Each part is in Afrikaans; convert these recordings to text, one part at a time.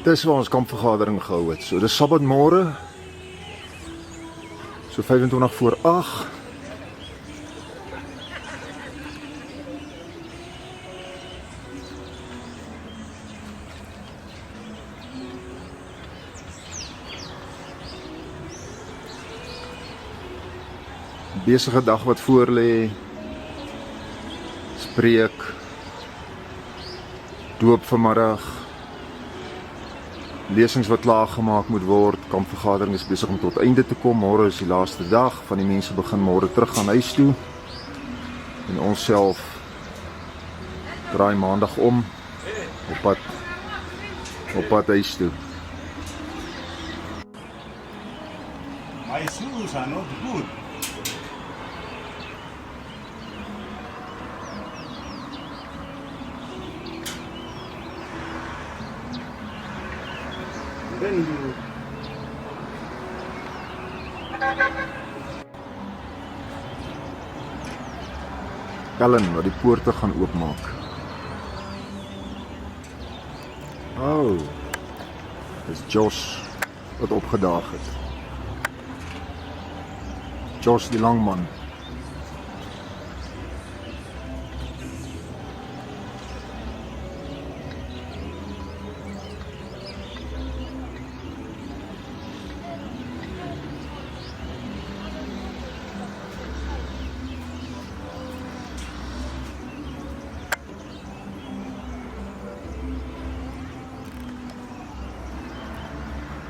Dis waar ons kampvergadering gehou het. So dis Sabbatmôre, so 25 voor 8. Besige dag wat voor lê. Spreek. Doop vanmiddag. Lesings wat klaargemaak moet word. Kampvergadering is besig om tot einde te kom. Môre is die laaste dag. Van die mense begin môre terug gaan huis toe. En ons self draai maandag om op pad huis toe. My shoes are not good. Then you Ellen wat die poorte gaan oopmaak. Oh, dis Josh wat opgedaag het. Josh die langman.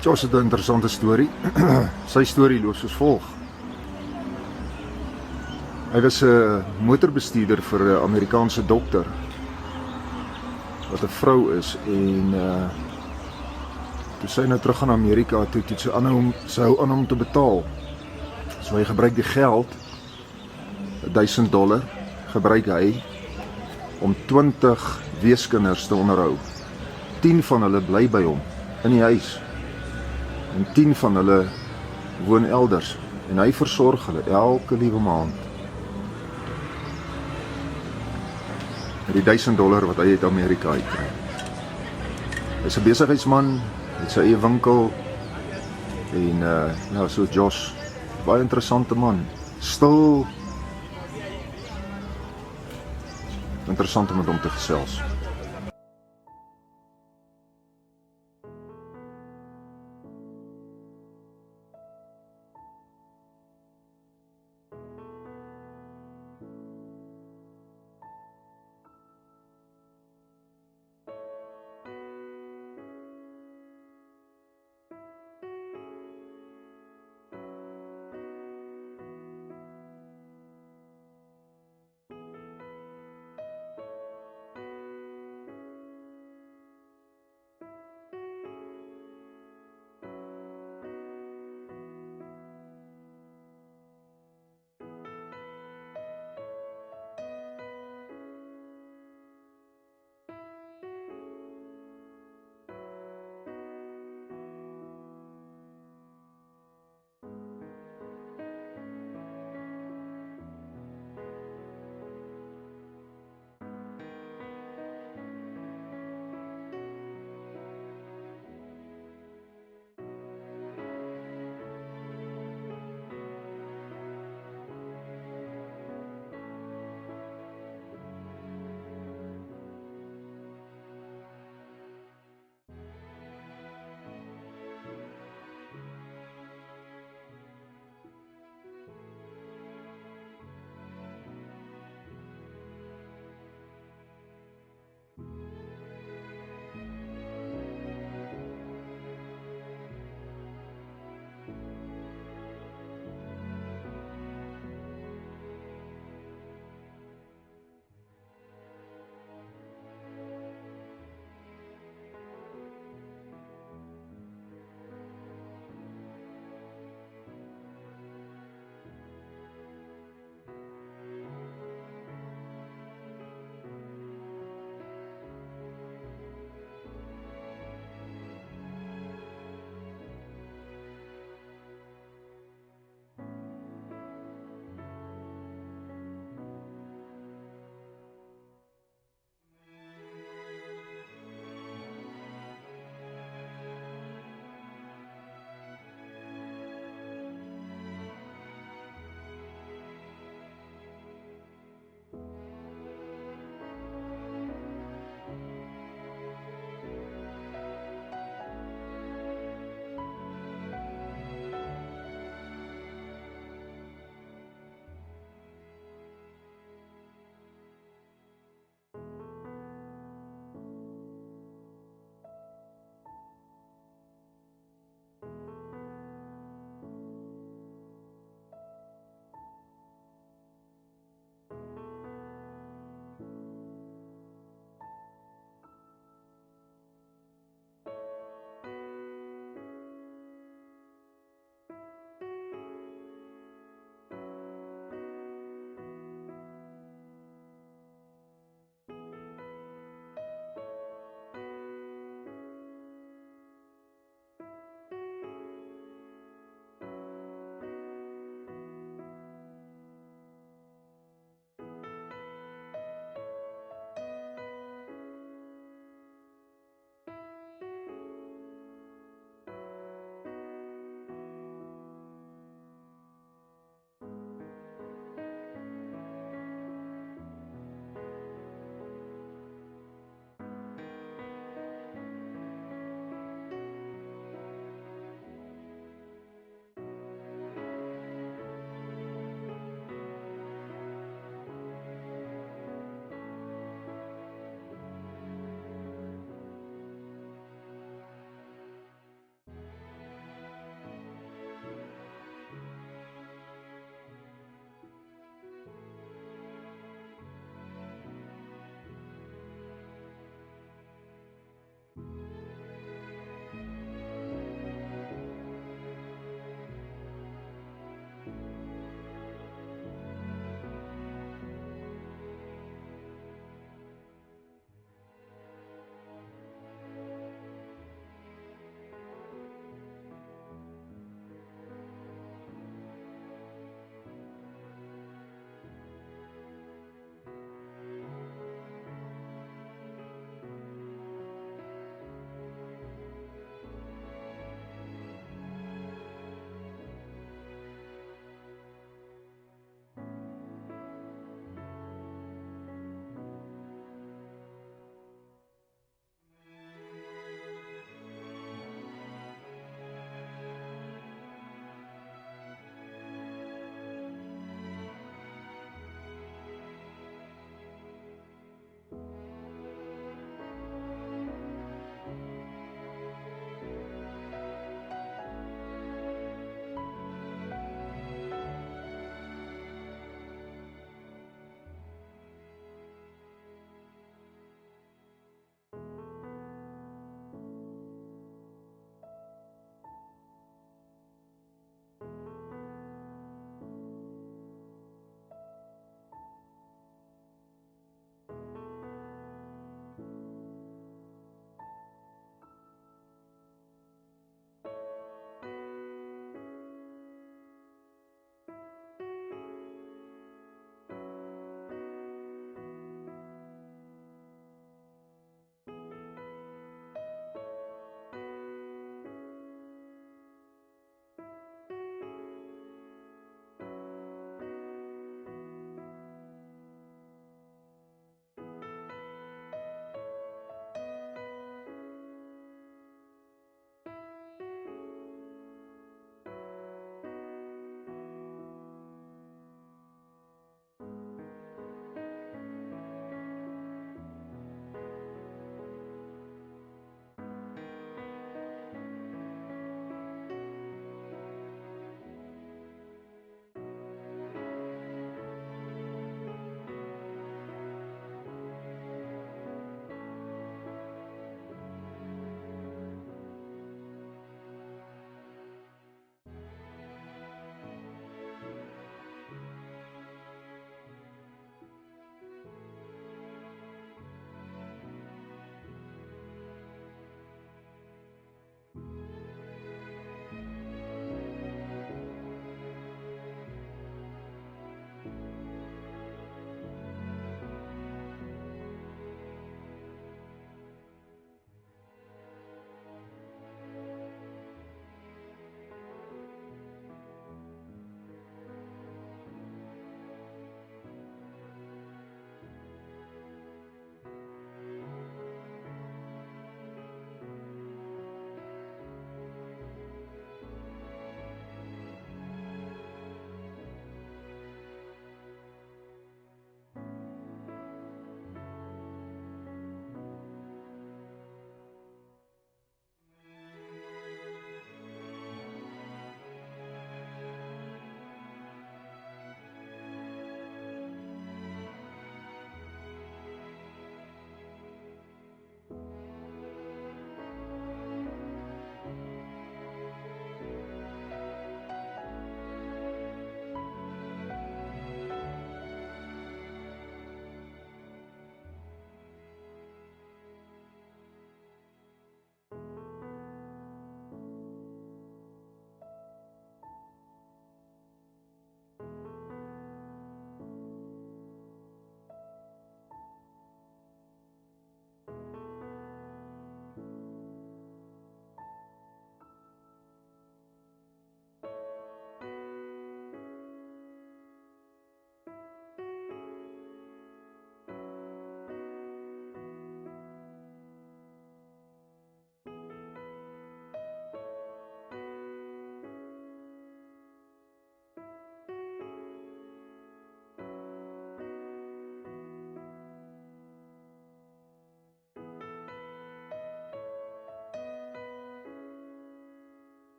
Josh het 'n interessante storie. Sy storie loop soos volg. Hy was 'n motorbestuurder vir 'n Amerikaanse dokter wat 'n vrou is en toe sy nou terug gaan Amerika toe sy hou aan hom te betaal. So hy gebruik die geld, $1000 gebruik hy om 20 weeskinders te onderhou. 10 van hulle bly by hom in die huis. En 10 van hulle woon elders en hy versorg hulle elke liewe maand. Met die $1000 wat hy uit Amerika uitkry. Hy's 'n besigheidsman, het sy eie winkel en ja, so Josh, baie interessante man. Stil. Interessant om met hom te gesels.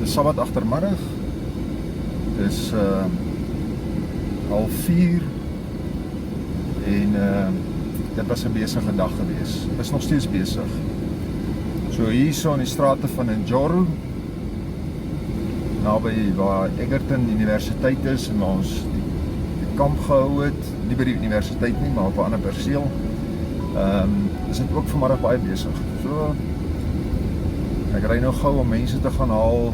Dis Sabbat agtermiddag. Dis 3:30 en dit was 'n besige dag gewees. Is nog steeds besig. So hierso in die strate van Njoro, naby waar Egerton Universiteit is en waar ons die kamp gehou het, nie by die universiteit nie, maar op 'n ander perseel. Is dit ook vanmiddag baie besig. So ek ry nou gou om mense te gaan haal.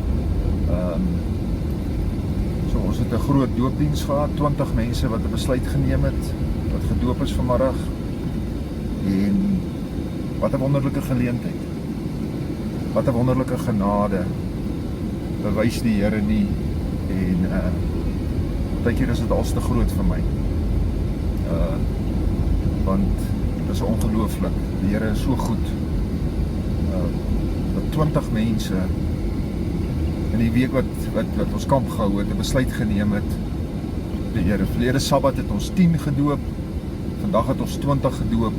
So ons het 'n groot doopdiens gehad, 20 mense wat 'n besluit geneem het, wat gedoop is vanmiddag. En wat 'n wonderlike geleentheid. Wat 'n wonderlike genade. Bewys die Here nie en partykeer is dit als te groot vir my. Want dit is ongelooflik. Die Here is so goed. Dat 20 mense in die week wat ons kamp gehou het, 'n besluit geneem het. Die Here, verlede Sabbat het ons 10 gedoop. Vandag het ons 20 gedoop.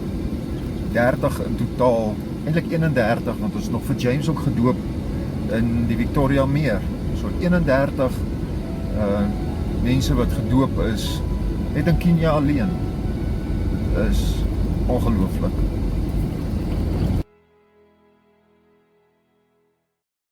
30 in totaal. Eintlik 31, want ons het nog vir James ook gedoop in die Victoria Meer. So 31 mense wat gedoop is, net in Kenia alleen. Is ongelooflik.